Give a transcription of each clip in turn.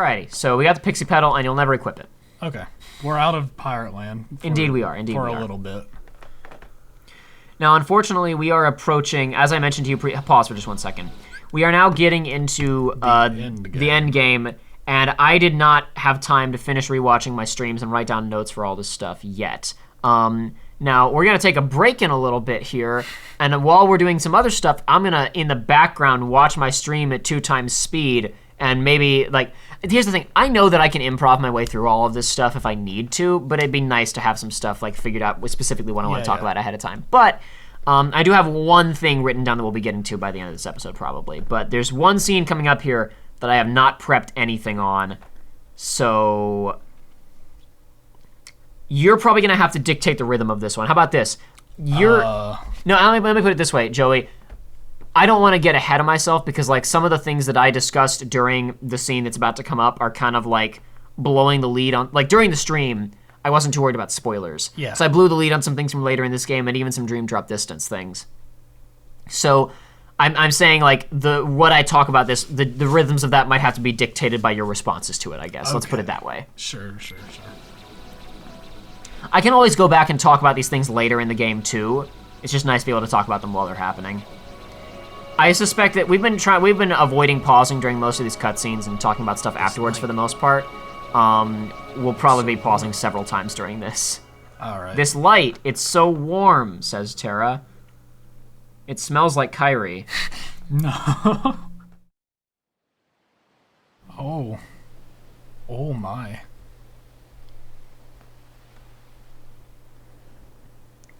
Alrighty, so we got the pixie pedal, and you'll never equip it. Okay. We're out of Pirate Land. Indeed we are. For a little bit. Now, unfortunately, we are approaching, as I mentioned to you, pause for just 1 second. We are now getting into the end game, and I did not have time to finish rewatching my streams and write down notes for all this stuff yet. Now, we're going to take a break in a little bit here, and while we're doing some other stuff, I'm going to, in the background, watch my stream at 2 times speed, and maybe, like, here's the thing. I know that I can improv my way through all of this stuff if I need to, but it'd be nice to have some stuff, like, figured out with specifically what I want to talk about ahead of time. But I do have one thing written down that we'll be getting to by the end of this episode, probably. But there's one scene coming up here that I have not prepped anything on, so you're probably going to have to dictate the rhythm of this one. How about this? No, let me put it this way, Joey. I don't want to get ahead of myself because, like, some of the things that I discussed during the scene that's about to come up are kind of, like, blowing the lead on... Like, during the stream, I wasn't too worried about spoilers. Yeah. So I blew the lead on some things from later in this game and even some Dream Drop Distance things. So I'm saying, like, what I talk about this, the rhythms of that might have to be dictated by your responses to it, I guess. Okay. Let's put it that way. Sure. I can always go back and talk about these things later in the game, too. It's just nice to be able to talk about them while they're happening. I suspect that we've been avoiding pausing during most of these cutscenes and talking about stuff afterwards for the most part. We'll probably be pausing several times during this. All right. This light, it's so warm, says Terra. It smells like Kyrie. No. Oh. Oh my.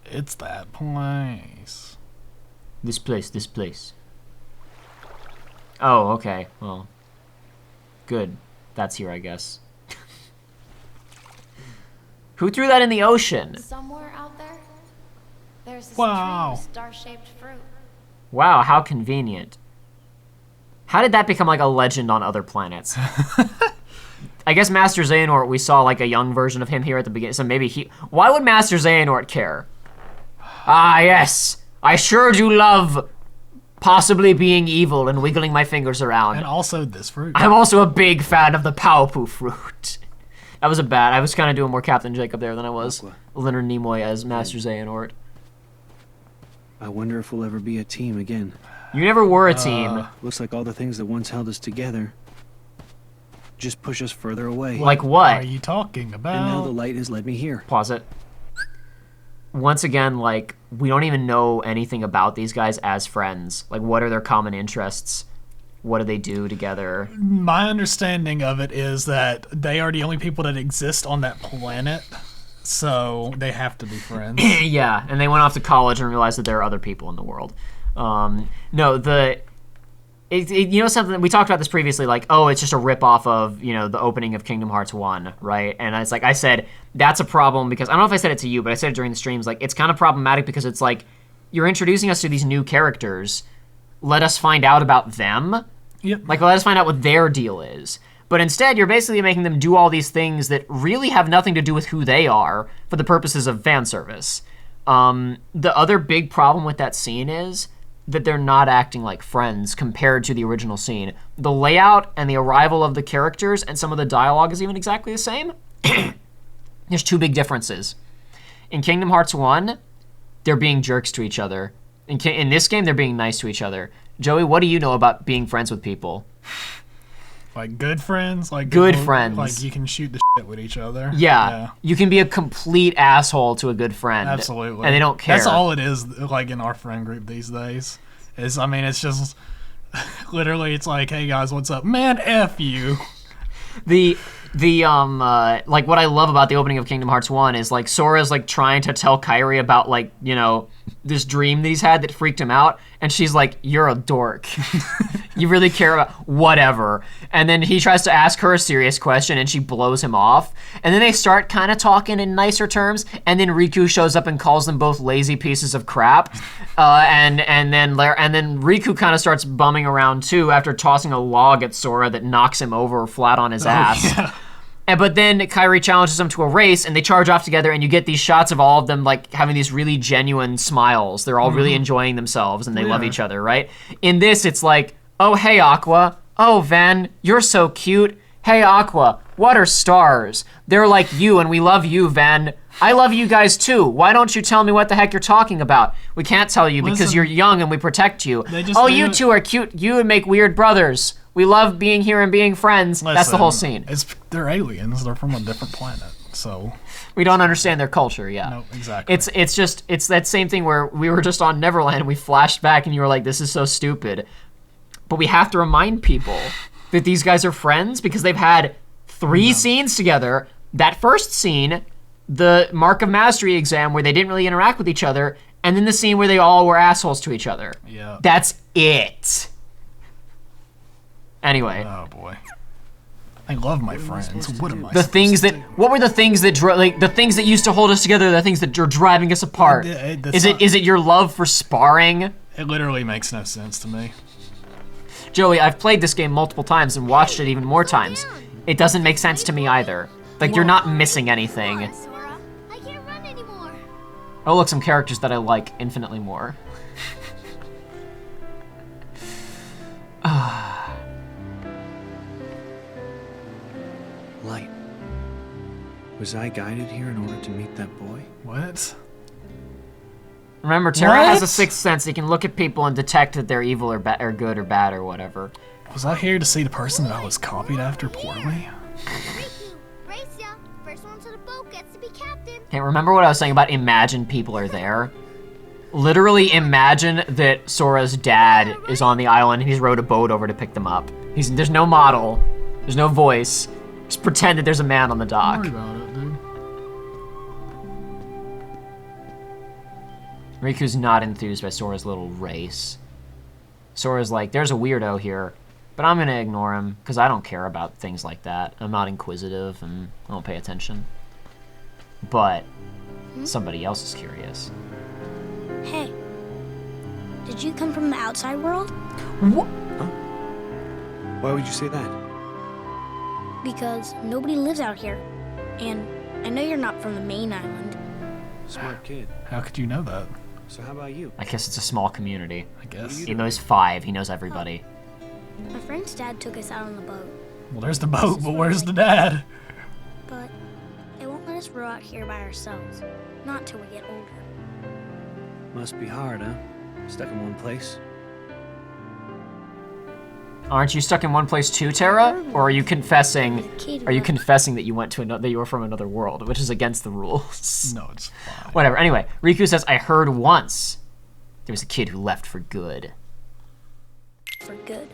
It's that place. This place. Oh, okay. Well, good. That's here, I guess. Who threw that in the ocean? Somewhere out there, there's this Wow. tree with star-shaped fruit. Wow, how convenient. How did that become like a legend on other planets? I guess Master Xehanort, we saw like a young version of him here at the beginning, so maybe he... Why would Master Xehanort care? Ah, yes. I sure do love possibly being evil and wiggling my fingers around. And also this fruit. I'm also a big fan of the Paopu fruit. That was I was kind of doing more Captain Jacob there than I was Leonard Nimoy as Master Xehanort. I wonder if we'll ever be a team again. You never were a team. Looks like all the things that once held us together just push us further away. Like What what? are you talking about? And now the light has led me here. Pause it. Once again, like, we don't even know anything about these guys as friends. Like, what are their common interests? What do they do together? My understanding of it is that they are the only people that exist on that planet, so they have to be friends. Yeah, and they went off to college and realized that there are other people in the world. You know something, we talked about this previously, like, oh, it's just a rip-off of, you know, the opening of Kingdom Hearts 1, right? And it's like, I said, that's a problem because, I don't know if I said it to you, but I said it during the streams, like, it's kind of problematic because it's like, you're introducing us to these new characters, let us find out about them. Yep. Like, let us find out what their deal is. But instead, you're basically making them do all these things that really have nothing to do with who they are for the purposes of fan service. The other big problem with that scene is that they're not acting like friends compared to the original scene. The layout and the arrival of the characters and some of the dialogue is even exactly the same. There's two big differences. In Kingdom Hearts 1, they're being jerks to each other. In this game, they're being nice to each other. Joey, what do you know about being friends with people? Like good friends? Like Good friends. Like you can shoot the shit with each other? Yeah. You can be a complete asshole to a good friend. Absolutely. And they don't care. That's all it is, like, in our friend group these days. It's just... Literally, it's like, hey, guys, what's up? Man, F you. Like, what I love about the opening of Kingdom Hearts 1 is, like, Sora's, like, trying to tell Kairi about, like, you know, this dream that he's had that freaked him out, and she's like, you're a dork. You really care about whatever. And then he tries to ask her a serious question, and she blows him off. And then they start kind of talking in nicer terms, and then Riku shows up and calls them both lazy pieces of crap. And then Riku kind of starts bumming around, too, after tossing a log at Sora that knocks him over flat on his ass. Yeah. But then Kairi challenges them to a race, and they charge off together, and you get these shots of all of them, like, having these really genuine smiles. They're all really enjoying themselves, and they love each other, right? In this, it's like, oh, hey, Aqua. Oh, Van, you're so cute. Hey, Aqua, what are stars? They're like you, and we love you, Ven. I love you guys too. Why don't you tell me what the heck you're talking about? We can't tell you because Listen, you're young and we protect you. Oh, You two are cute. You would make weird brothers. We love being here and being friends. That's the whole scene. They're aliens. They're from a different planet, so We don't understand their culture, yeah. no, exactly. It's that same thing where we were just on Neverland and we flashed back and you were like, this is so stupid. But we have to remind people that these guys are friends because they've had 3 scenes together. That first scene, the Mark of Mastery exam where they didn't really interact with each other, and then the scene where they all were assholes to each other. Yeah. That's it. Anyway. Oh boy. I love my friends. What am I? What were the things that the things that used to hold us together? The things that are driving us apart? Is it your love for sparring? It literally makes no sense to me. Joey, I've played this game multiple times and watched it even more times. It doesn't make sense to me either. Like, you're not missing anything. Sora, I can't run anymore. Oh, look, some characters that I like infinitely more. Light. Was I guided here in order to meet that boy? What? Remember, Terra has a What? sixth sense. He can look at people and detect that they're evil or good or bad or whatever. Was I here to see the person that I was copied after poorly? Riku, race ya. First one to the boat gets to be captain. Okay, remember what I was saying about imagine people are there? Literally imagine that Sora's dad is on the island and he's rowed a boat over to pick them up. There's no model, there's no voice. Just pretend that there's a man on the dock. Don't worry about it, dude. Riku's not enthused by Sora's little race. Sora's like, there's a weirdo here, but I'm gonna ignore him because I don't care about things like that. I'm not inquisitive and I don't pay attention. But somebody else is curious. Hey, did you come from the outside world? What? Why would you say that? Because nobody lives out here. And I know you're not from the main island. Smart kid. How could you know that? So how about you? I guess it's a small community. I guess. He knows 5. He knows everybody. My friend's dad took us out on the boat, Well, there's the boat, but where's the dad? but they won't let us row out here by ourselves. Not till we get older. Must be hard, huh? Stuck in one place. Aren't you stuck in one place too, Terra? Or are you confessing? Kid Are you left. confessing that you went to another? That you were from another world, which is against the rules. No, it's fine. Whatever. Anyway, Riku says, "I heard once there was a kid who left for good." For good.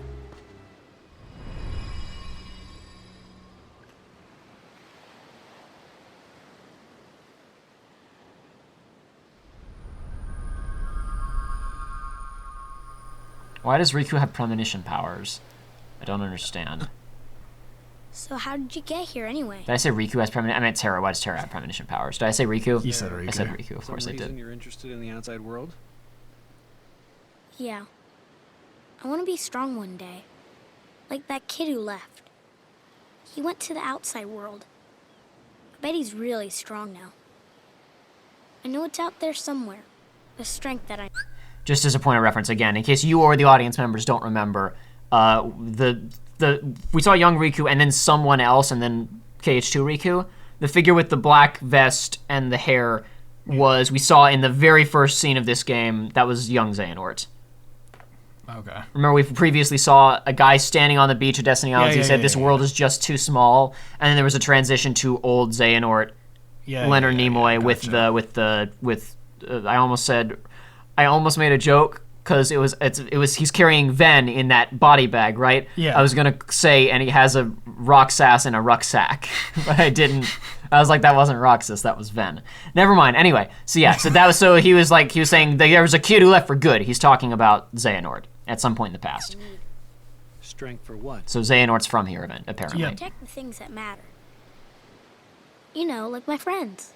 Why does Riku have premonition powers? I don't understand. So how did you get here anyway? Did I say Riku has premonition? I meant Terra. Why does Terra have premonition powers? Did I say Riku? You said Riku. I said Riku. Of course I Some reason did. you're interested in the outside world? Yeah. I want to be strong one day. Like that kid who left. He went to the outside world. I bet he's really strong now. I know it's out there somewhere. The strength that I... Just as a point of reference, again, in case you or the audience members don't remember, we saw young Riku and then someone else and then KH2 Riku. The figure with the black vest and the hair we saw in the very first scene of this game. That was young Xehanort. Okay. Remember, we previously saw a guy standing on the beach of Destiny Islands. He said, "This world is just too small," and then there was a transition to old Xehanort, Leonard Nimoy with I almost made a joke because he's carrying Ven in that body bag, right? Yeah. I was gonna say, and he has a Roxas in a rucksack, but I didn't. I was like, that wasn't Roxas, that was Ven. Never mind. Anyway, he was saying there was a kid who left for good. He's talking about Xehanort at some point in the past. Strength for what? So Xehanort's from here, apparently. Yeah. Protect the things that matter. You know, like my friends.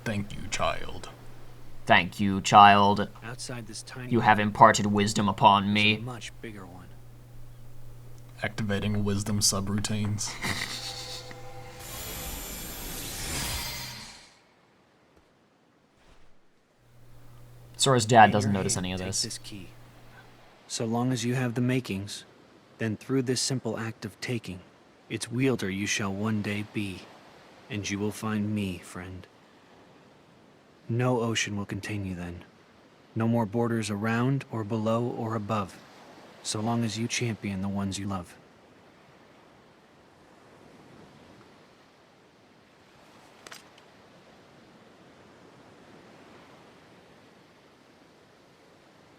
Thank you, child. Thank you, child. Outside this tiny You have imparted wisdom upon world, there's me. a much bigger one. Activating wisdom subroutines. Sora's dad In doesn't your notice hand, any of take this. this key. So long as you have the makings, then through this simple act of taking, its wielder you shall one day be, and you will find me, friend. No ocean will contain you then. No more borders around or below or above, so long as you champion the ones you love.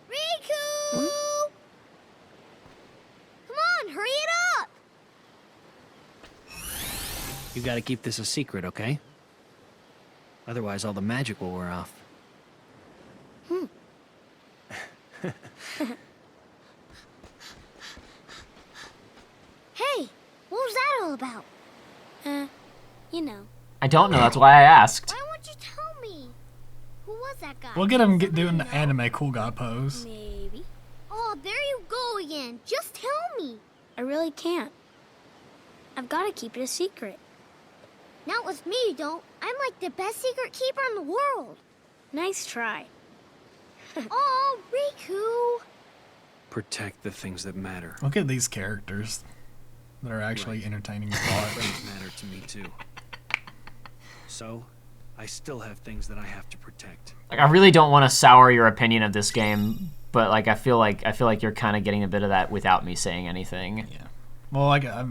Riku! Come on, hurry it up! You gotta keep this a secret, okay? Otherwise all the magic will wear off. Hey, what was that all about? You know. I don't know. That's why I asked. Why won't you tell me? Who was that guy? We'll get him doing the anime cool guy pose. Maybe. Oh, there you go again. Just tell me. I really can't. I've got to keep it a secret. Not with me, you don't. I'm like the best secret keeper in the world. Nice try. Oh, Riku. Protect the things that matter. Look at these characters that are actually entertaining the plot. Friends matter to me too. So, I still have things that I have to protect. Like, I really don't want to sour your opinion of this game, but like I feel like you're kind of getting a bit of that without me saying anything. Yeah. Well, like, yeah.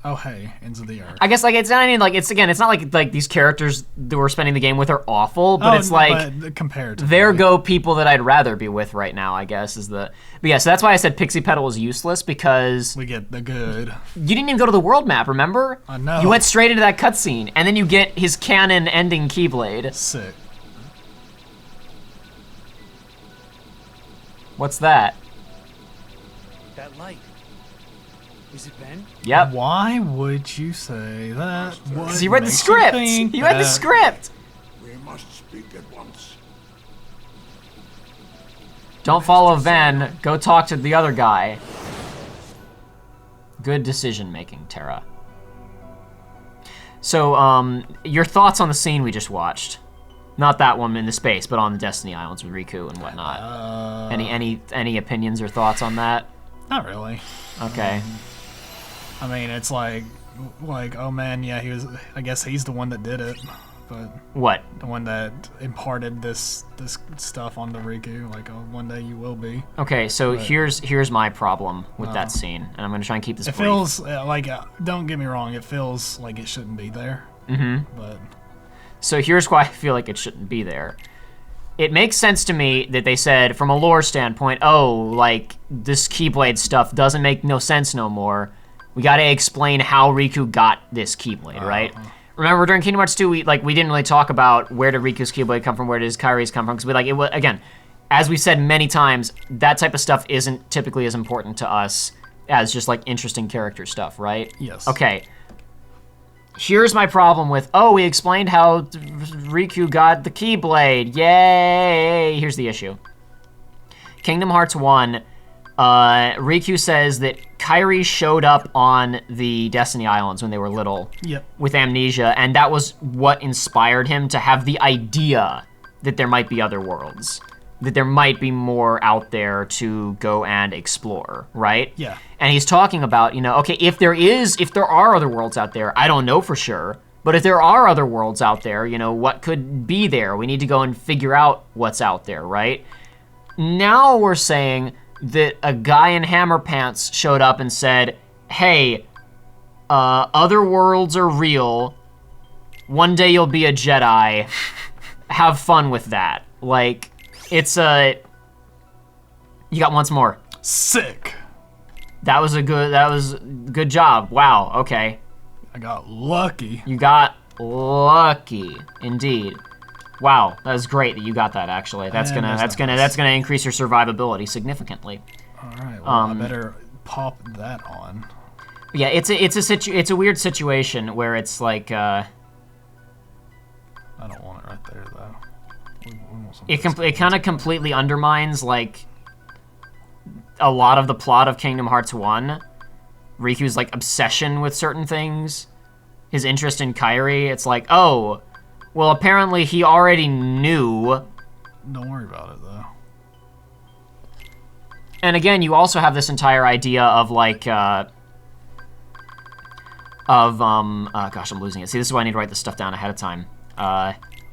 Oh, hey, Ends of the Earth. I guess like it's not any like it's not like these characters that we're spending the game with are awful, but it's like but comparatively. there go people that I'd rather be with right now, I guess is the. But yeah, so that's why I said Pixie Petal is useless because We get the good. you didn't even go to the world map, remember? I know. You went straight into that cutscene, and then you get his canon ending Keyblade. Sick. What's that? That light. Is it Ben? Yep. Why would you say that? Because you read the script. You read the script. We must speak at once. Don't follow Ven. Go talk to the other guy. Good decision making, Terra. So, your thoughts on the scene we just watched? Not that one in the space, but on the Destiny Islands with Riku and whatnot. Any opinions or thoughts on that? Not really. Okay. I mean, it's like, oh man, yeah, I guess he's the one that did it, but What? the one that imparted this stuff onto Riku. Like, oh, one day you will be. Okay, so Right. here's my problem with that scene, and I'm gonna try and keep this It brief. feels like, don't get me wrong, it feels like it shouldn't be there. But So here's why I feel like it shouldn't be there. It makes sense to me that they said, from a lore standpoint, oh, like, this Keyblade stuff doesn't make no sense no more. We gotta explain how Riku got this Keyblade, right? Remember, during Kingdom Hearts 2, we didn't really talk about where did Riku's Keyblade come from, where does Kairi's come from, because it was, again, as we said many times, that type of stuff isn't typically as important to us as just, like, interesting character stuff, right? yes. Okay. Here's my problem with, oh, we explained how Riku got the Keyblade. Yay! Here's the issue. Kingdom Hearts 1, Riku says that Kairi showed up on the Destiny Islands when they were little Yep. with amnesia, and that was what inspired him to have the idea that there might be other worlds, that there might be more out there to go and explore, right? Yeah. And he's talking about, okay, if there are other worlds out there, I don't know for sure, but if there are other worlds out there, what could be there? We need to go and figure out what's out there, right? Now we're saying that a guy in Hammer Pants showed up and said, hey, other worlds are real. One day you'll be a Jedi. Have fun with that. Like, it's you got once more. Sick. That was good job. Wow, okay. I got lucky. You got lucky, indeed. Wow, that was great that you got that. Actually, that's And gonna there's that's gonna nothing that's gonna increase your survivability significantly. All right. Well, I better pop that on. Yeah, it's a weird situation where it's like I don't want it right there though. We want some it kind of completely undermines like a lot of the plot of Kingdom Hearts 1. Riku's like obsession with certain things, his interest in Kairi. It's like, oh, well, apparently he already knew. Don't worry about it though. And again, you also have this entire idea of like, gosh, I'm losing it. See, this is why I need to write this stuff down ahead of time.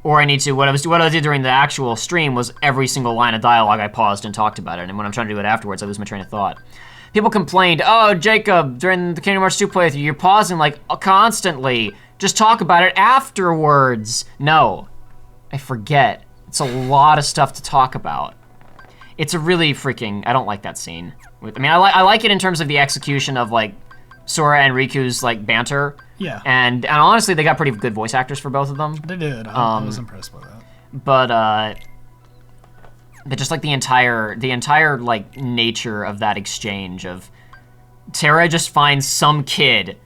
Or I need to, what I did during the actual stream was every single line of dialogue I paused and talked about it. And when I'm trying to do it afterwards, I lose my train of thought. People complained, oh, Jacob, during the Kingdom Hearts 2 playthrough, you're pausing like constantly. Just talk about it afterwards. No, I forget. It's a lot of stuff to talk about. It's a really freaking, I don't like that scene. I mean, I like it in terms of the execution of like Sora and Riku's like banter. Yeah. And honestly, they got pretty good voice actors for both of them. They did. I was impressed by that. But just like the entire like nature of that exchange of Terra just finds some kid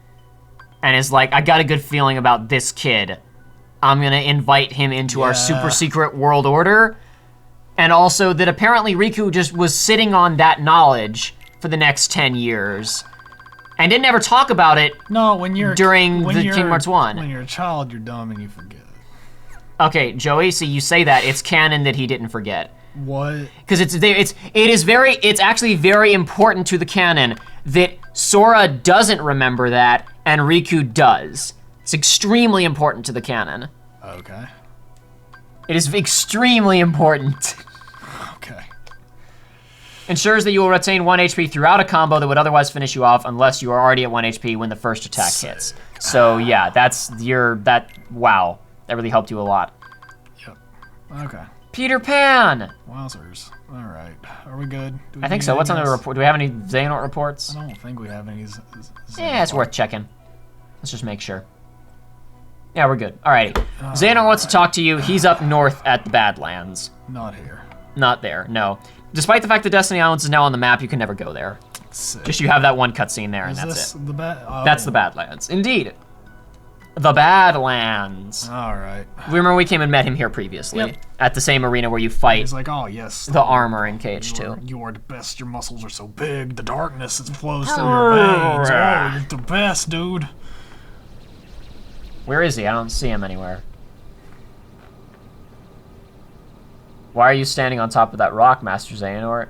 and is like, I got a good feeling about this kid. I'm gonna invite him into our super secret world order. And also that apparently Riku just was sitting on that knowledge for the next 10 years. And didn't ever talk about it during Kingdom Hearts 1. When you're a child, you're dumb and you forget. Okay, Joey, so you say that. It's canon that he didn't forget. What? Because it's actually very important to the canon that Sora doesn't remember that and Riku does. It's extremely important to the canon. Okay. It is extremely important. Okay. Ensures that you will retain 1 HP throughout a combo that would otherwise finish you off unless you are already at 1 HP when the first attack hits. So yeah, wow. That really helped you a lot. Yep. Okay. Peter Pan! Wowzers. All right. Are we good? I think so. What's on the report? Do we have any Xehanort reports? I don't think we have any. Yeah, it's worth checking. Let's just make sure. Yeah, we're good. Alrighty. Xehanort wants to talk to you. He's up north at the Badlands. Not here. Not there, no. Despite the fact that Destiny Islands is now on the map, you can never go there. Sick. Just you have that one cutscene there, and that's it. Oh. That's the Badlands. Indeed. The Badlands. All right. We remember we came and met him here previously. Yep. At the same arena where you fight He's like, oh, yes. the armor in KH2. You are the best. Your muscles are so big. The darkness flows through your veins. Oh, you're the best, dude. Where is he? I don't see him anywhere. Why are you standing on top of that rock, Master Xehanort?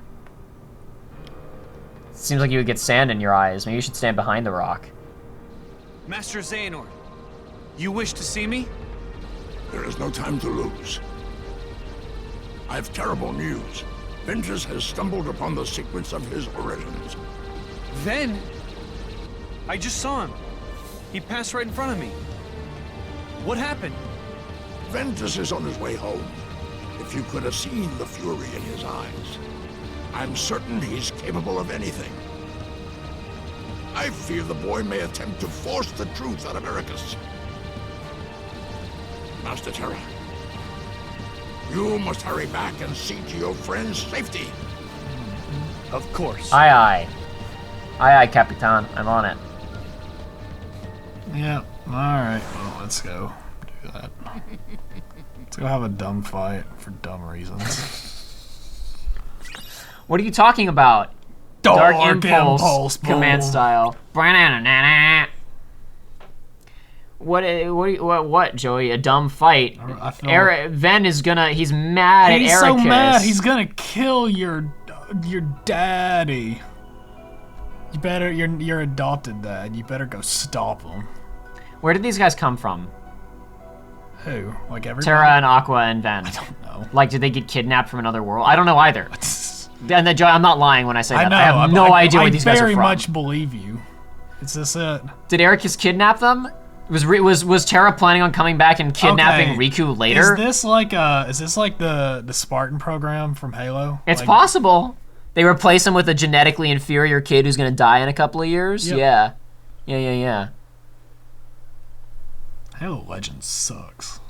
Seems like you would get sand in your eyes. Maybe you should stand behind the rock. Master Xehanort, you wish to see me? There is no time to lose. I have terrible news. Ventus has stumbled upon the sequence of his origins. Then? I just saw him. He passed right in front of me. What happened? Ventus is on his way home. If you could have seen the fury in his eyes. I'm certain he's capable of anything. I fear the boy may attempt to force the truth out of Eraqus. Master Terra, you must hurry back and see to your friend's safety. Of course. Aye, aye. Aye, aye, Capitan. I'm on it. Yeah. All right. Well, let's go do that. Let's go have a dumb fight for dumb reasons. What are you talking about? Dark Impulse command style. What, Joey? A dumb fight? Ven is gonna. He's mad at Eraqus. He's so mad. He's gonna kill your daddy. You better. Your adopted dad. You better go stop him. Where did these guys come from? Who? Like everybody? Terra and Aqua and Ven. I don't know. Like, did they get kidnapped from another world? I don't know either. And then, Joey, I'm not lying when I say that. know. I have no idea where these guys are very from. much believe you. Is this it? Did Eraqus kidnap them? Was Terra planning on coming back and kidnapping Riku later? Is this like the Spartan program from Halo? It's possible. They replace him with a genetically inferior kid who's gonna die in a couple of years. Yep. Yeah. Halo Legends sucks.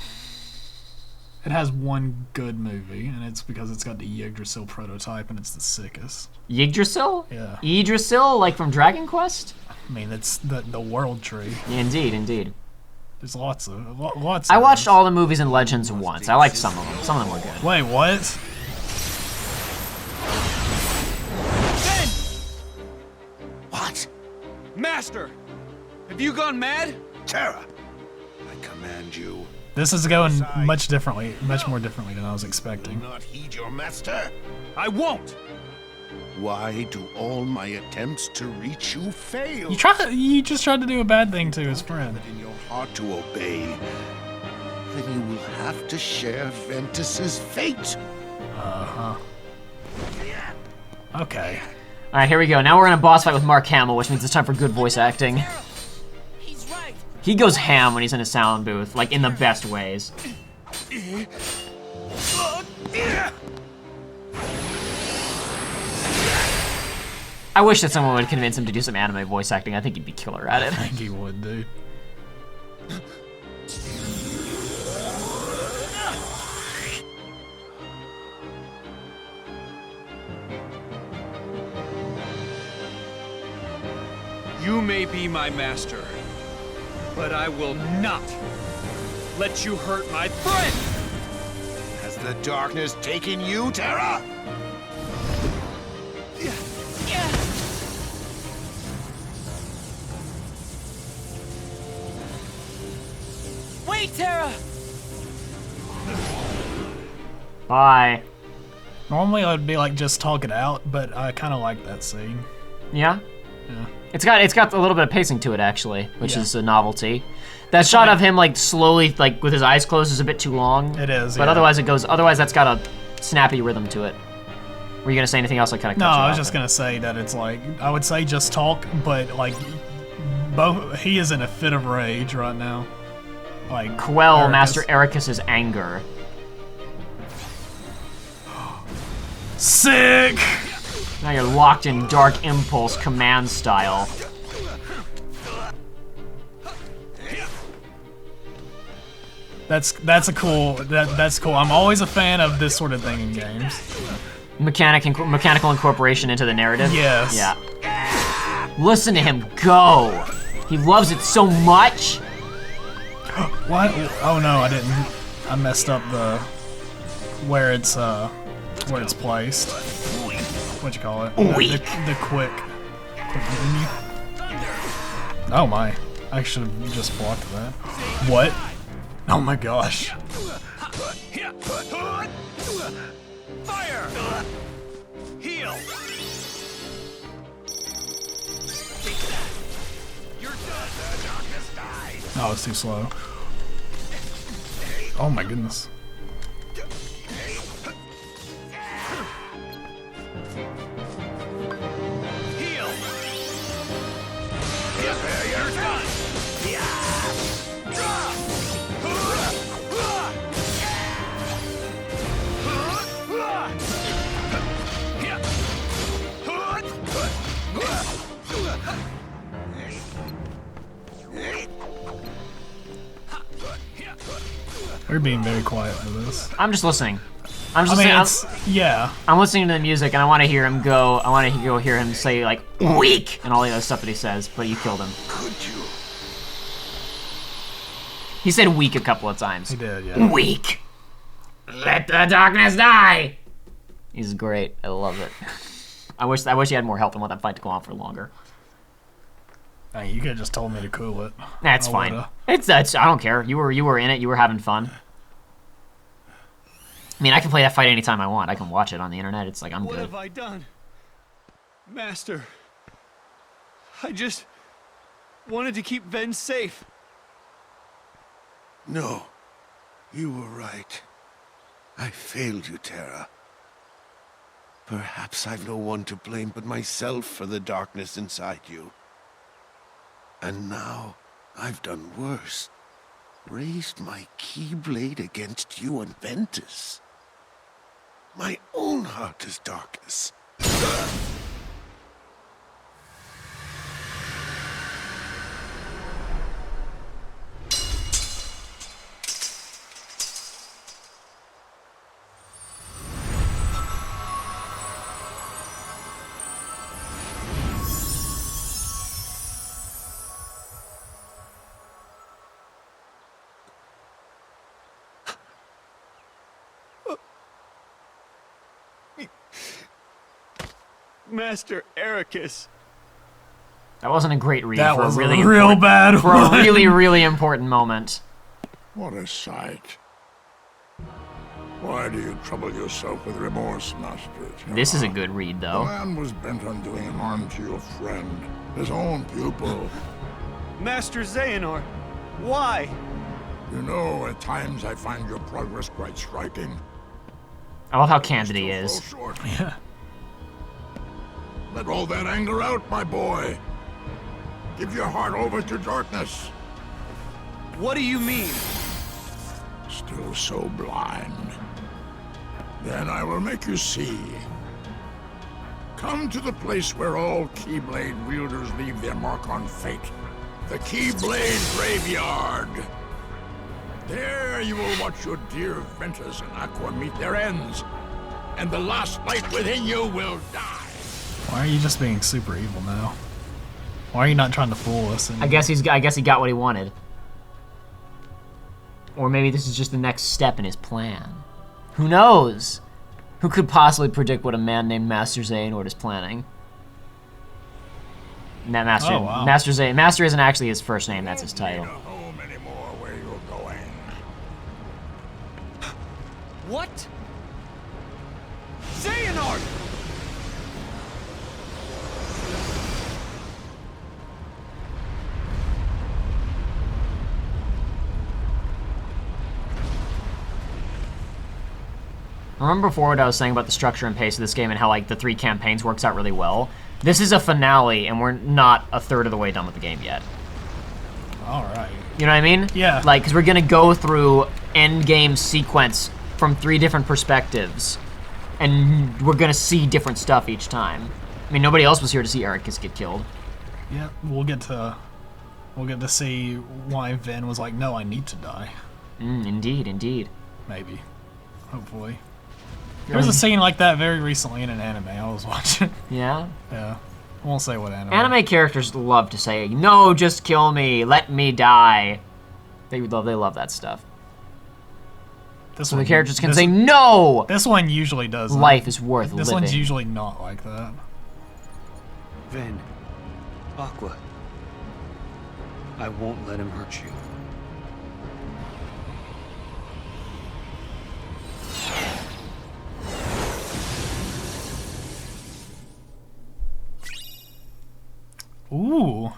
It has one good movie, and it's because it's got the Yggdrasil prototype, and it's the sickest. Yggdrasil? Yeah. Yggdrasil, like from Dragon Quest? I mean, it's the world tree. Yeah, indeed. There's lots of I watched all the movies in Legends once. I liked some of them. Some of them were good. Wait, what? Ben! What? Master! Have you gone mad? Terra, I command you. This is going much more differently than I was expecting. Do not heed your master. I won't! Why do all my attempts to reach you fail? You just tried to do a bad thing to his friend. In your heart to obey, then you will have to share Ventus's fate. Okay. All right, here we go. Now we're in a boss fight with Mark Hamill, which means it's time for good voice acting. He's right. He goes ham when he's in a sound booth, like in the best ways. I wish that someone would convince him to do some anime voice acting. I think he'd be killer at I it. think he would, dude. You may be my master, but I will not let you hurt my friend! Has the darkness taken you, Terra? Wait, Terra! Bye. Normally I would be like, just talk it out, but I kind of like that scene. Yeah? Yeah. It's got a little bit of pacing to it actually, which Yeah. is a novelty. That shot of him like slowly, like with his eyes closed, is a bit too long. It is, But yeah. otherwise that's got a snappy rhythm to it. Were you gonna say anything else? I kind of No, I was just gonna say that it's like, I would say just talk, but like, he is in a fit of rage right now. Like, quell Eraqus. Master Eraqus's anger. Sick! Now you're locked in Dark Impulse command style. That's cool. That's cool. I'm always a fan of this sort of thing in games. Mechanical incorporation into the narrative. Yes. Yeah. Listen to him go. He loves it so much. What? Oh no, I didn't. I messed up the where it's placed. What you call it? The quick menu. Oh my! I should have just blocked that. What? Oh my gosh! Fire! Heal! You're done. The darkness dies. Oh, it's too slow. Oh my goodness! Heal! You're done. We're being very quiet for this. I'm just listening. I'm I just mean, listening. yeah. I'm listening to the music and I want to hear him go. I want to go hear him say like weak and all the other stuff that he says. But you killed him. Could you? He said weak a couple of times. He did, yeah. Weak. Let the darkness die. He's great. I love it. I wish he had more health and want that fight to go on for longer. Hey, you could have just told me to cool it. That's I fine. would've. It's I don't care. You were in it. You were having fun. I mean, I can play that fight anytime I want. I can watch it on the internet. It's like I'm What good. have I done? Master, I just wanted to keep Ven safe. No, you were right. I failed you, Terra. Perhaps I've no one to blame but myself for the darkness inside you. And now, I've done worse. Raised my keyblade against you and Ventus. My own heart is darkness. Master Eraqus. That wasn't a great read That for was a really a real important, bad for a one. really important moment. What a sight. Why do you trouble yourself with remorse, Master? This is a good read, The though. man was bent on doing harm to your friend, his own pupil. Master Xehanort, why? You know, at times I find your progress quite striking. I love how candid he Still is. fall short. Yeah. Let all that anger out, my boy. Give your heart over to darkness. What do you mean? Still so blind. Then I will make you see. Come to the place where all Keyblade wielders leave their mark on fate. The Keyblade Graveyard. There you will watch your dear Ventus and Aqua meet their ends. And the last light within you will die. Why are you just being super evil now? Why are you not trying to fool us? I guess he got what he wanted. Or maybe this is just the next step in his plan. Who knows? Who could possibly predict what a man named Master Xehanort is planning? Master, Oh, wow. Master isn't actually his first name, that's his title. Don't need a home anymore where you're going. What? Xehanort! Remember before what I was saying about the structure and pace of this game and how like the 3 campaigns works out really well? This is a finale and we're not a third of the way done with the game yet. Alright. You know what I mean? Yeah. Like, because we're going to go through end game sequence from 3 different perspectives. And we're going to see different stuff each time. I mean, nobody else was here to see Eraqus get killed. Yeah, we'll get to see why Vin was like, no, I need to die. Indeed, indeed. Maybe. Hopefully. There was a scene like that very recently in an anime I was watching. Yeah? Yeah. I won't say what anime. Anime characters love to say, no, just kill me, let me die. They love that stuff. So the characters can say, no! This one usually does. Life is worth This living. one's usually not like that. Ven, Aqua, I won't let him hurt you. Ooh.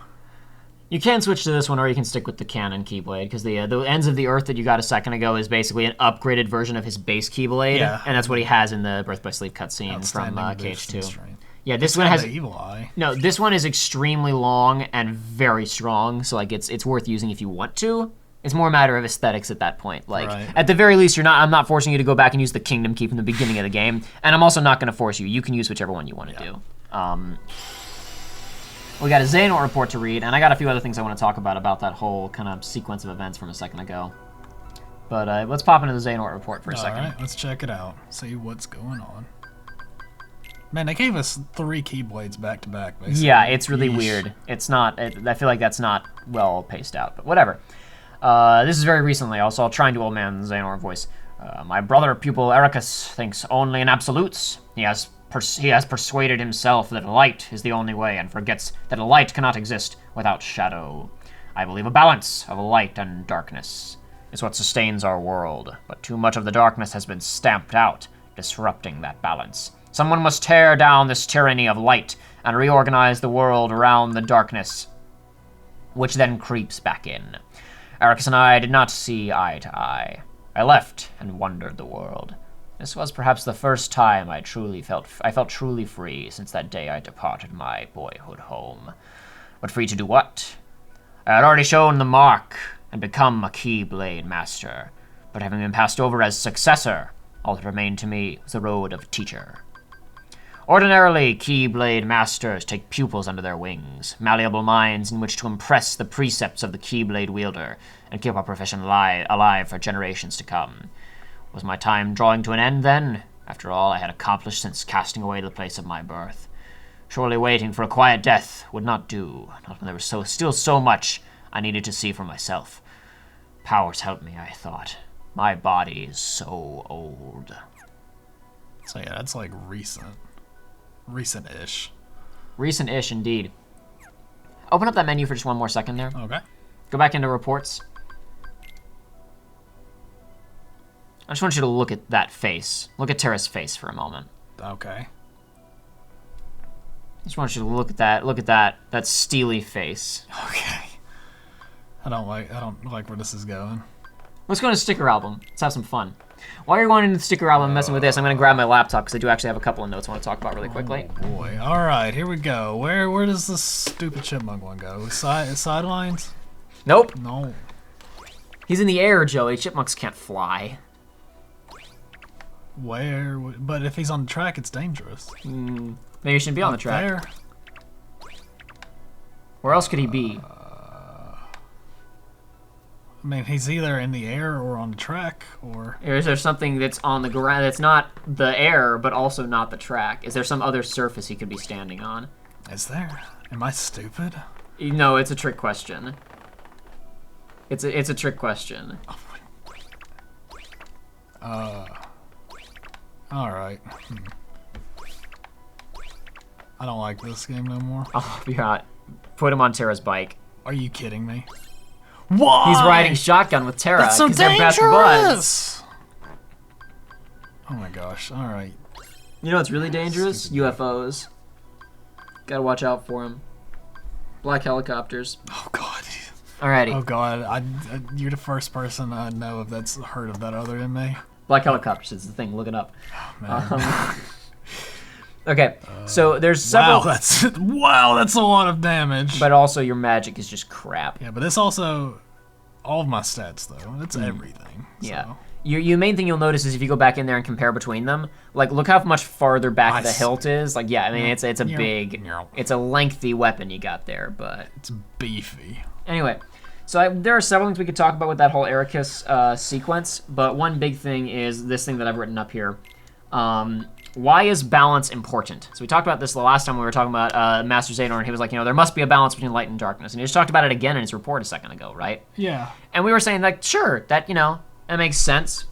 You can switch to this one, or you can stick with the canon Keyblade, because the Ends of the Earth that you got a second ago is basically an upgraded version of his base Keyblade, Yeah. and that's what he has in the Birth by Sleep cutscene from Outstanding KH2. resistance strength. Yeah, this It's one got has the evil eye. no. This one is extremely long and very strong, so like it's worth using if you want to. It's more a matter of aesthetics at that point. Like Right. at the very least, I'm not forcing you to go back and use the Kingdom Key from the beginning of the game, and I'm also not going to force you. You can use whichever one you want to do. We got a Xehanort report to read, and I got a few other things I want to talk about that whole kind of sequence of events from a second ago. But let's pop into the Xehanort report for a second. Alright, let's check it out. See what's going on. Man, they gave us 3 Keyblades back to back, basically. Yeah, it's really Yeesh. weird. It's not. I feel like that's not well paced out, but whatever. This is very recently. Also, I'll try and do old man Xehanort voice. My brother pupil Eraqus thinks only in absolutes. He has persuaded himself that light is the only way, and forgets that light cannot exist without shadow. I believe a balance of light and darkness is what sustains our world, but too much of the darkness has been stamped out, disrupting that balance. Someone must tear down this tyranny of light and reorganize the world around the darkness, which then creeps back in. Eraqus and I did not see eye to eye. I left and wandered the world. This was perhaps the first time I felt truly free since that day I departed my boyhood home. But free to do what? I had already shown the mark and become a Keyblade Master, but having been passed over as successor, all that remained to me was the road of teacher. Ordinarily, Keyblade Masters take pupils under their wings, malleable minds in which to impress the precepts of the Keyblade wielder and keep our profession alive for generations to come. Was my time drawing to an end, then? After all I had accomplished since casting away the place of my birth. Surely waiting for a quiet death would not do, not when there was still so much I needed to see for myself. Powers help me, I thought. My body is so old. So yeah, that's like recent. Recent-ish. Recent-ish, indeed. Open up that menu for just one more second there. Okay. Go back into reports. I just want you to look at that face. Look at Terra's face for a moment. Okay. I just want you to look at that steely face. Okay. I don't like where this is going. Let's go to sticker album. Let's have some fun. While you're going into the sticker album and messing with this, I'm going to grab my laptop because I do actually have a couple of notes I want to talk about really quickly. Oh boy. All right, here we go. Where does this stupid chipmunk one go? Sidelines? Nope. No. He's in the air, Joey. Chipmunks can't fly. Where? But if he's on the track, it's dangerous. Maybe he shouldn't be on the track. There. Where else could he be? I mean, he's either in the air or on the track, or... Or is there something that's on the ground that's not the air, but also not the track? Is there some other surface he could be standing on? Is there? Am I stupid? No, it's a trick question. It's a trick question. Alright. I don't like this game no more. Oh, yeah. Put him on Terra's bike. Are you kidding me? Why? He's riding shotgun with Terra. That's so 'cause they're best buds. dangerous! Oh my gosh, alright. You know what's really dangerous? UFOs. Gotta watch out for them. Black helicopters. Oh god. Alrighty. Oh god, you're the first person I know of that's heard of that other than me. Black helicopters is the thing. Look it up. Oh, man. Okay, so there's several... Wow, that's a lot of damage. But also your magic is just crap. Yeah, but this also... All of my stats, though. It's everything. Yeah. So. Your main thing you'll notice is if you go back in there and compare between them, like, look how much farther back the hilt is. Like, yeah, I mean, it's a big... It's a lengthy weapon you got there, but... It's beefy. Anyway, so there are several things we could talk about with that whole Eraqus sequence, but one big thing is this thing that I've written up here. Why is balance important? So we talked about this the last time we were talking about Master Xehanort, and he was like, there must be a balance between light and darkness. And he just talked about it again in his report a second ago, right? Yeah. And we were saying, like, sure, that, that makes sense.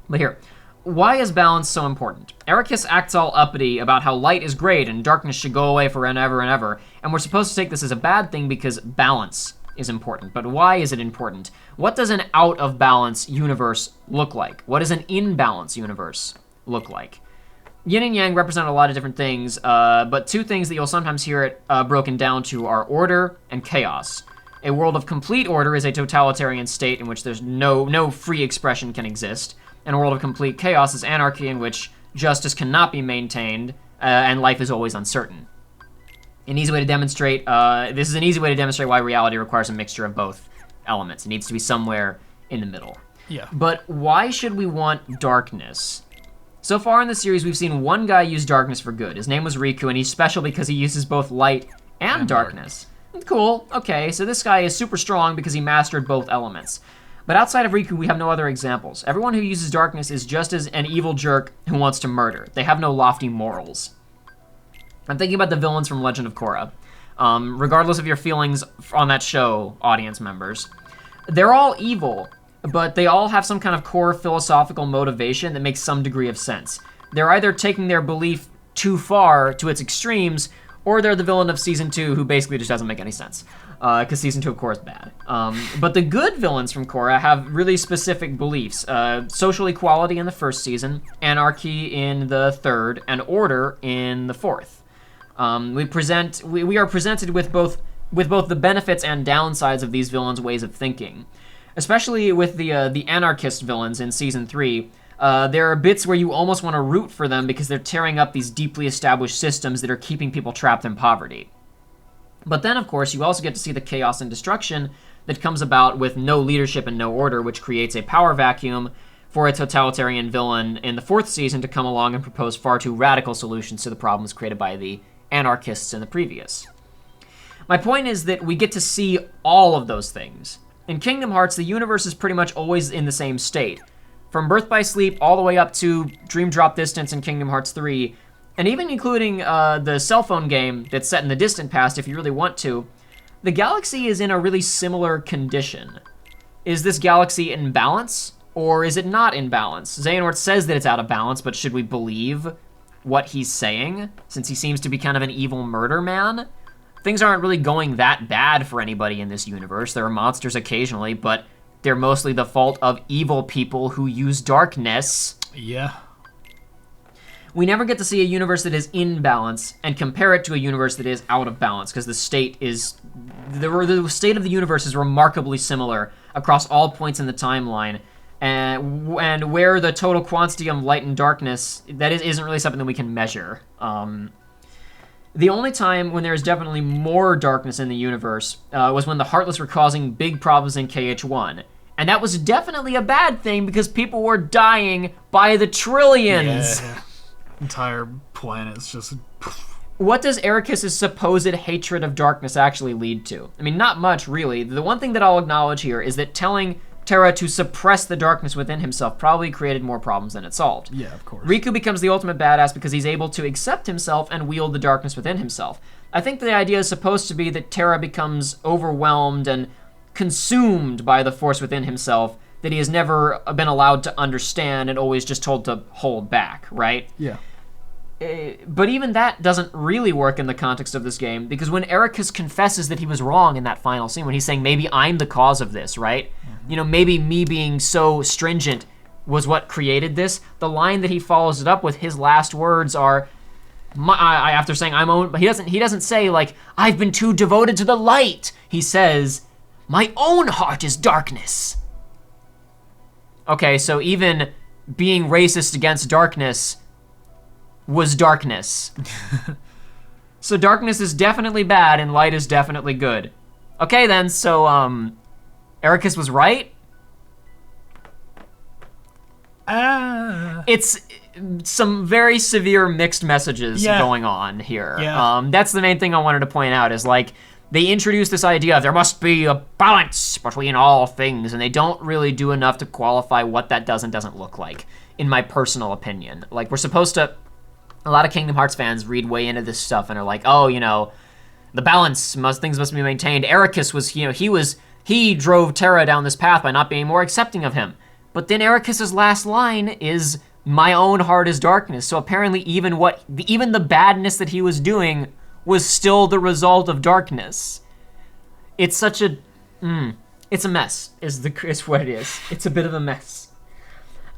But here, why is balance so important? Eraqus acts all uppity about how light is great and darkness should go away forever and ever, and we're supposed to take this as a bad thing because balance is important. But why is it important? What does an out-of-balance universe look like? What does an in-balance universe look like? Yin and Yang represent a lot of different things, but two things that you'll sometimes hear it broken down to are order and chaos. A world of complete order is a totalitarian state in which there's no free expression can exist, and a world of complete chaos is anarchy in which justice cannot be maintained and life is always uncertain. An easy way to demonstrate, this is an easy way to demonstrate why reality requires a mixture of both elements. It needs to be somewhere in the middle. Yeah. But why should we want darkness? So far in the series, we've seen one guy use darkness for good. His name was Riku, and he's special because he uses both light and darkness. Cool, okay, so this guy is super strong because he mastered both elements. But outside of Riku, we have no other examples. Everyone who uses darkness is just as an evil jerk who wants to murder. They have no lofty morals. I'm thinking about the villains from Legend of Korra. Regardless of your feelings on that show, audience members, they're all evil, but they all have some kind of core philosophical motivation that makes some degree of sense. They're either taking their belief too far to its extremes, or they're the villain of Season 2 who basically just doesn't make any sense. Because Season 2 of Korra is bad. But the good villains from Korra have really specific beliefs. Social equality in the first season, anarchy in the third, and order in the fourth. We are presented with both the benefits and downsides of these villains' ways of thinking. Especially with the anarchist villains in Season 3, there are bits where you almost want to root for them because they're tearing up these deeply established systems that are keeping people trapped in poverty. But then, of course, you also get to see the chaos and destruction that comes about with no leadership and no order, which creates a power vacuum for a totalitarian villain in the fourth season to come along and propose far too radical solutions to the problems created by the anarchists in the previous. My point is that we get to see all of those things. In Kingdom Hearts, the universe is pretty much always in the same state. From Birth by Sleep all the way up to Dream Drop Distance in Kingdom Hearts 3, and even including the cell phone game that's set in the distant past if you really want to, the galaxy is in a really similar condition. Is this galaxy in balance, or is it not in balance? Xehanort says that it's out of balance, but should we believe what he's saying, since he seems to be kind of an evil murder man? Things aren't really going that bad for anybody in this universe. There are monsters occasionally, but they're mostly the fault of evil people who use darkness. Yeah. We never get to see a universe that is in balance and compare it to a universe that is out of balance, because the state of the universe is remarkably similar across all points in the timeline. And where the total quantity of light and darkness, that isn't really something that we can measure. The only time when there is definitely more darkness in the universe was when the Heartless were causing big problems in KH1. And that was definitely a bad thing because people were dying by the trillions. Yeah. Entire planets just... What does Eraqus' supposed hatred of darkness actually lead to? I mean, not much, really. The one thing that I'll acknowledge here is that telling Terra to suppress the darkness within himself probably created more problems than it solved. Yeah, of course. Riku becomes the ultimate badass because he's able to accept himself and wield the darkness within himself. I think the idea is supposed to be that Terra becomes overwhelmed and consumed by the force within himself that he has never been allowed to understand and always just told to hold back, right? Yeah. But even that doesn't really work in the context of this game, because when Eraqus confesses that he was wrong in that final scene, when he's saying, maybe I'm the cause of this, right? Mm-hmm. You know, maybe me being so stringent was what created this. The line that he follows it up with, his last words are, after saying I'm own, but he doesn't say like, I've been too devoted to the light. He says, my own heart is darkness. Okay, so even being racist against darkness was darkness. So darkness is definitely bad and light is definitely good. Okay then, so Eraqus was right? It's some very severe mixed messages going on here. Yeah. That's the main thing I wanted to point out is like, they introduce this idea of there must be a balance between all things, and they don't really do enough to qualify what that does and doesn't look like, in my personal opinion. Like, we're supposed to... A lot of Kingdom Hearts fans read way into this stuff and are like, oh, you know, the balance, things must be maintained. Eraqus was, you know, he drove Terra down this path by not being more accepting of him. But then Eraqus' last line is, my own heart is darkness. So apparently even the badness that he was doing was still the result of darkness. It's such a, it's a mess, is what it is. It's a bit of a mess.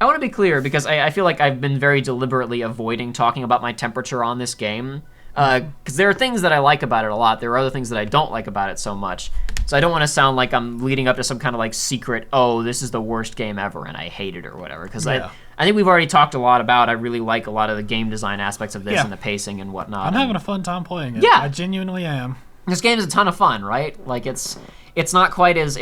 I want to be clear, because I feel like I've been very deliberately avoiding talking about my temperature on this game, because there are things that I like about it a lot. There are other things that I don't like about it so much. So I don't want to sound like I'm leading up to some kind of like secret, oh, this is the worst game ever and I hate it or whatever, because I think we've already talked a lot about, I really like a lot of the game design aspects of this and the pacing and whatnot. I'm having a fun time playing it. Yeah. I genuinely am. This game is a ton of fun, right? Like it's not quite as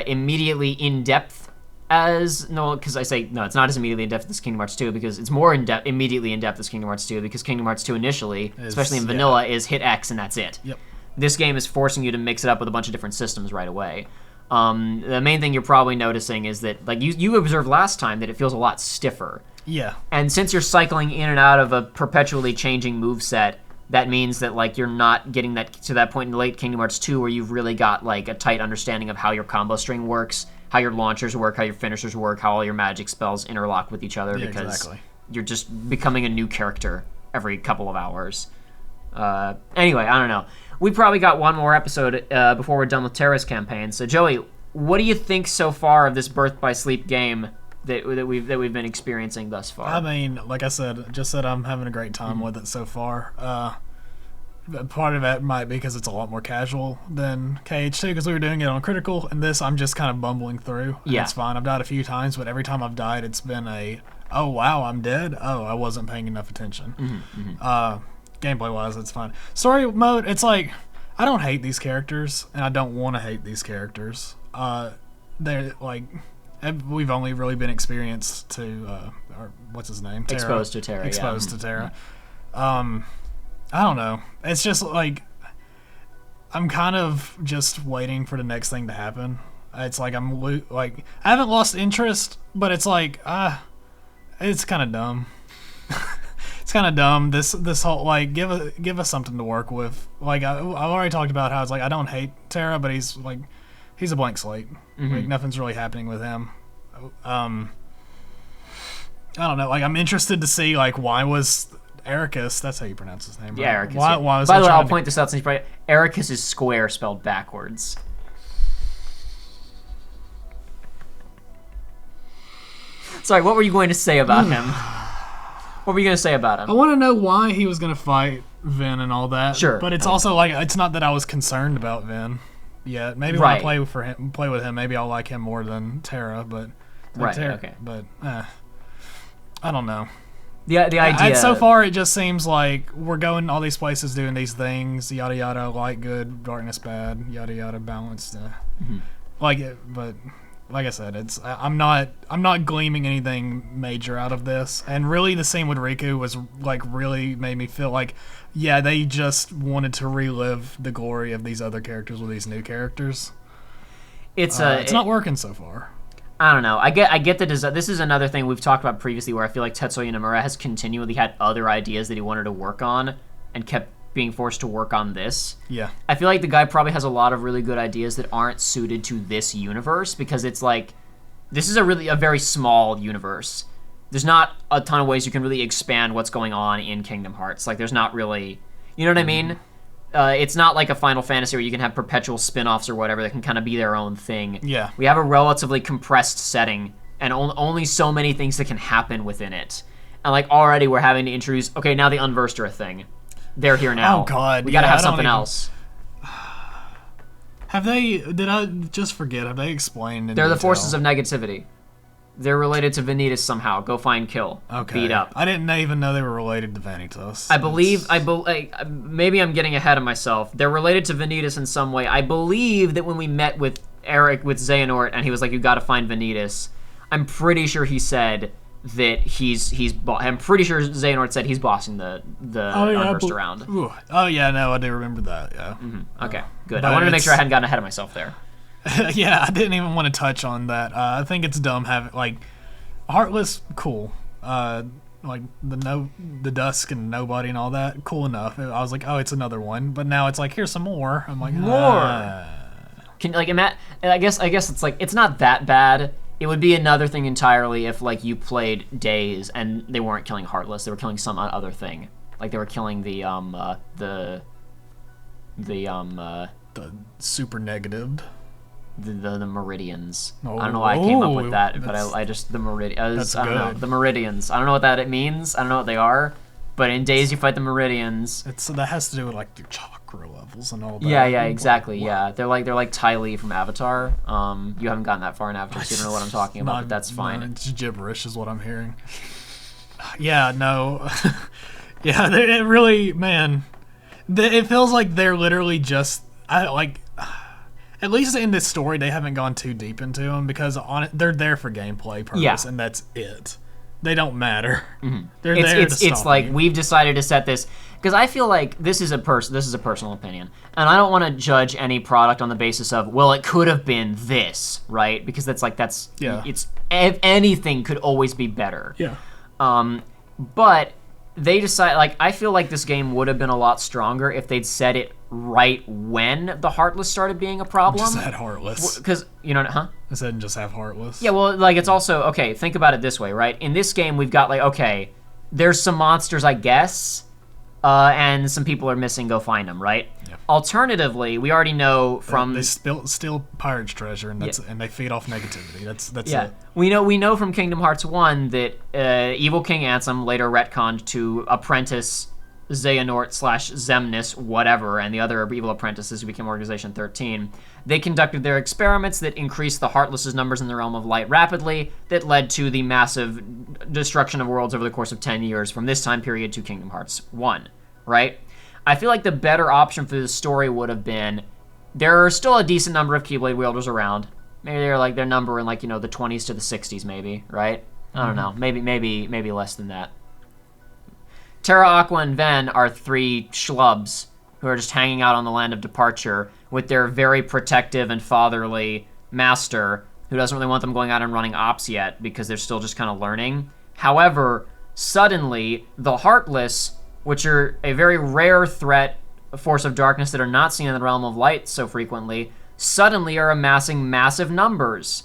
immediately in depth as because it's not as immediately in depth as Kingdom Hearts 2, because it's more immediately in depth as Kingdom Hearts 2, because Kingdom Hearts 2 initially, especially in vanilla, is hit X and that's it. Yep. This game is forcing you to mix it up with a bunch of different systems right away. The main thing you're probably noticing is that, like you observed last time, that it feels a lot stiffer. Yeah. And since you're cycling in and out of a perpetually changing moveset, that means that like you're not getting that to that point in late Kingdom Hearts 2 where you've really got like a tight understanding of how your combo string works, how your launchers work, how your finishers work, how all your magic spells interlock with each other, because you're just becoming a new character every couple of hours. Anyway, I don't know. We probably got one more episode before we're done with Terra's campaign. So Joey, what do you think so far of this Birth by Sleep game that we've been experiencing thus far? I mean, like I said, I'm having a great time with it so far. Part of it might be because it's a lot more casual than KH2, because we were doing it on Critical, and this I'm just kind of bumbling through. Yeah. It's fine. I've died a few times, but every time I've died, it's been oh wow, I'm dead. Oh, I wasn't paying enough attention. Gameplay-wise, it's fine. Story mode, it's like, I don't hate these characters, and I don't want to hate these characters. They're like, we've only really been experienced to, or what's his name? Terra. Exposed to Terra. Exposed to Terra. I don't know. It's just like, I'm kind of just waiting for the next thing to happen. It's like I haven't lost interest, but it's like, it's kind of dumb. It's kind of dumb. This whole like give us something to work with. Like I've already talked about how it's like I don't hate Terra, but he's a blank slate. Like nothing's really happening with him. I don't know. Like I'm interested to see like why was Eraqus, that's how you pronounce his name, right? Yeah, Eraqus. Why was By the way, I'll point this out since you probably Eraqus is Square spelled backwards. Sorry, what were you going to say about him? What were you going to say about I him? want to know why he was going to fight Vin and all that. Sure. But it's also like, it's not that I was concerned about Vin yet. Maybe when I play with him, maybe I'll like him more than Terra, but... Right, okay. But, I don't know. The idea... So far, it just seems like we're going all these places doing these things, yada yada, light good, darkness bad, yada yada, balanced. But like I said, I'm not gleaming anything major out of this. And really, the scene with Riku was like really made me feel like, yeah, they just wanted to relive the glory of these other characters with these new characters. It's not working so far. I don't know. I get the design. This is another thing we've talked about previously where I feel like Tetsuya Nomura has continually had other ideas that he wanted to work on and kept being forced to work on this. Yeah. I feel like the guy probably has a lot of really good ideas that aren't suited to this universe because it's like, this is a very small universe. There's not a ton of ways you can really expand what's going on in Kingdom Hearts. Like, there's not really, you know what I mean? It's not like a Final Fantasy where you can have perpetual spin-offs or whatever that can kind of be their own thing. Yeah. We have a relatively compressed setting and only so many things that can happen within it. And like already we're having to introduce, okay, now the Unversed are a thing. They're here now. Oh God. We gotta have something else. Did I just forget, have they explained in They're the detail? forces of negativity. They're related to Vanitas somehow. Go find, kill. Okay. Beat up. I didn't even know they were related to Vanitas. I believe, maybe I'm getting ahead of myself. They're related to Vanitas in some way. I believe that when we met with Xehanort, and he was like, you gotta find Vanitas, I'm pretty sure he said that I'm pretty sure Xehanort said he's bossing the Unversed around. Ooh. Oh yeah, no, I do remember that, yeah. Okay, good. But I wanted to make sure I hadn't gotten ahead of myself there. Yeah, I didn't even want to touch on that. I think it's dumb having, like, Heartless, cool. Like, the Dusk and Nobody and all that, cool enough. I was like, oh, it's another one. But now it's like, here's some more. I'm like, more. Can like imagine? I guess it's like, it's not that bad. It would be another thing entirely if, like, you played Days and they weren't killing Heartless. They were killing some other thing. Like, they were killing the super negative. The Meridians. I don't know why I came up with that, but I just the Meridians. I don't know, the Meridians. I don't know what that means. I don't know what they are, but in Days you fight the Meridians. That has to do with like your chakra levels and all that. Yeah, exactly. Yeah, they're like Ty Lee from Avatar. You haven't gotten that far in Avatar, so you don't know what I'm talking about, but that's fine. It's gibberish, is what I'm hearing. Yeah, no, yeah, it really, man, it feels like they're literally just At least in this story, they haven't gone too deep into them because they're there for gameplay purpose, and that's it. They don't matter. Mm-hmm. They're there to stop It's like you. We've decided to set this because I feel like this is a personal opinion, and I don't want to judge any product on the basis of, well, it could have been this, right? Because it's if anything could always be better. Yeah. But they decide, like, I feel like this game would have been a lot stronger if they'd said it right when the Heartless started being a problem. Just had Heartless. Because, I said just have Heartless. Yeah, well, like, it's also, okay, think about it this way, right? In this game, we've got, like, okay, there's some monsters, I guess, and some people are missing, go find them, right? Yep. Alternatively, we already know from... They steal pirates' treasure, and and they feed off negativity. That's it. We know from Kingdom Hearts 1 that Evil King Ansem later retconned to apprentice Xehanort / Xemnas, whatever, and the other evil apprentices who became Organization 13. They conducted their experiments that increased the Heartless' numbers in the Realm of Light rapidly, that led to the massive destruction of worlds over the course of 10 years from this time period to Kingdom Hearts 1, right? I feel like the better option for this story would have been, there are still a decent number of Keyblade wielders around. Maybe their number in, like, the 20s to the 60s, maybe, right? I don't know. Maybe less than that. Terra, Aqua, and Ven are 3 schlubs who are just hanging out on the land of departure with their very protective and fatherly master, who doesn't really want them going out and running ops yet because they're still just kind of learning. However, suddenly, the Heartless, which are a very rare threat, a force of darkness that are not seen in the Realm of Light so frequently, suddenly are amassing massive numbers.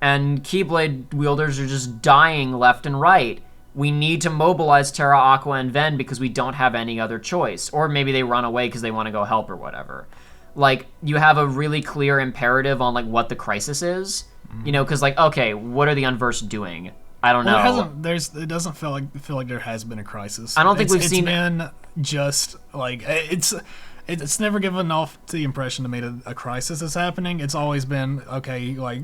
And Keyblade wielders are just dying left and right. We need to mobilize Terra, Aqua, and Ven because we don't have any other choice. Or maybe they run away because they want to go help or whatever. Like, you have a really clear imperative on, like, what the crisis is. Because, like, okay, what are the Unversed doing? I don't know. It doesn't feel like there has been a crisis. I don't think we've seen. It's been just like it's never given off the impression to me that a crisis is happening. It's always been okay. Like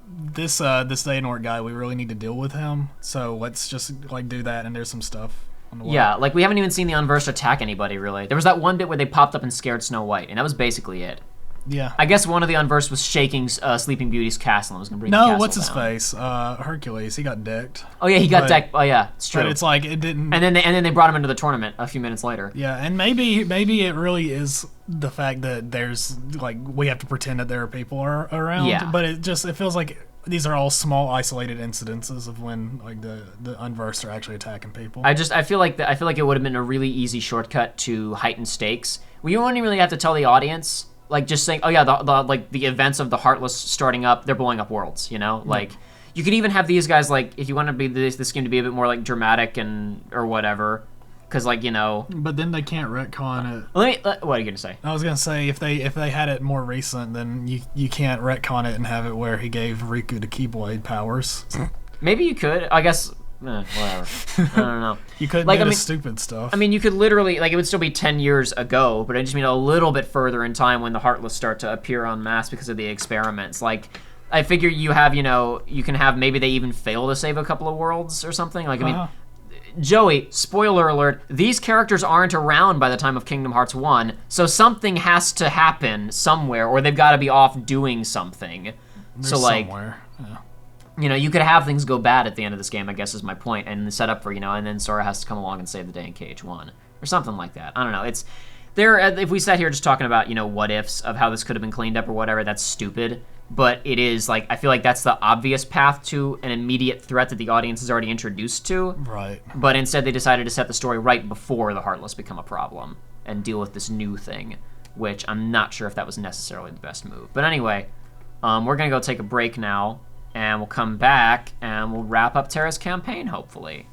this Xehanort guy, we really need to deal with him. So let's just like do that. And there's some stuff on the way. Yeah, like we haven't even seen the Unversed attack anybody really. There was that one bit where they popped up and scared Snow White, and that was basically it. Yeah. I guess one of the Unversed was shaking Sleeping Beauty's castle and was going to bring the castle what's his down. face? Hercules. He got decked. Oh yeah, he got decked. Oh yeah, it's true. But it's like it didn't. And then they brought him into the tournament a few minutes later. Yeah, and maybe it really is the fact that there's like we have to pretend that there are people around. Yeah. But it feels like these are all small isolated incidences of when like the Unversed are actually attacking people. I feel like it would have been a really easy shortcut to heighten stakes. We wouldn't really have to tell the audience. Like, just saying, oh yeah, the events of the Heartless starting up, they're blowing up worlds, you know? Like, you could even have these guys, like, if you want to be this game to be a bit more, like, dramatic or whatever, because, like, you know... But then they can't retcon it. What are you going to say? I was going to say, if they had it more recent, then you can't retcon it and have it where he gave Riku the Keyblade powers. Maybe you could. I guess... whatever. I don't know. You couldn't do stupid stuff. I mean, you could literally, like, it would still be 10 years ago, but I just mean a little bit further in time when the Heartless start to appear en masse because of the experiments. Like, I figure you have, you know, you can have, maybe they even fail to save a couple of worlds or something. Like, I mean, Joey, spoiler alert, these characters aren't around by the time of Kingdom Hearts 1, so something has to happen somewhere, or they've got to be off doing something. So, like... somewhere. Yeah. You know, you could have things go bad at the end of this game, I guess is my point, and set up for, you know, and then Sora has to come along and save the day in KH1, or something like that. I don't know. It's there. If we sat here just talking about, you know, what ifs of how this could have been cleaned up or whatever, that's stupid. But it is like, I feel like that's the obvious path to an immediate threat that the audience is already introduced to. Right. But instead, they decided to set the story right before the Heartless become a problem and deal with this new thing, which I'm not sure if that was necessarily the best move. But anyway, we're gonna go take a break now. And we'll come back, and we'll wrap up Terra's campaign, hopefully.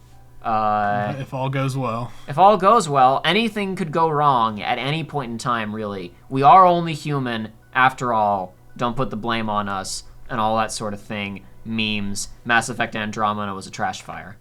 If all goes well. If all goes well, anything could go wrong at any point in time, really. We are only human, after all. Don't put the blame on us, and all that sort of thing. Memes. Mass Effect Andromeda was a trash fire.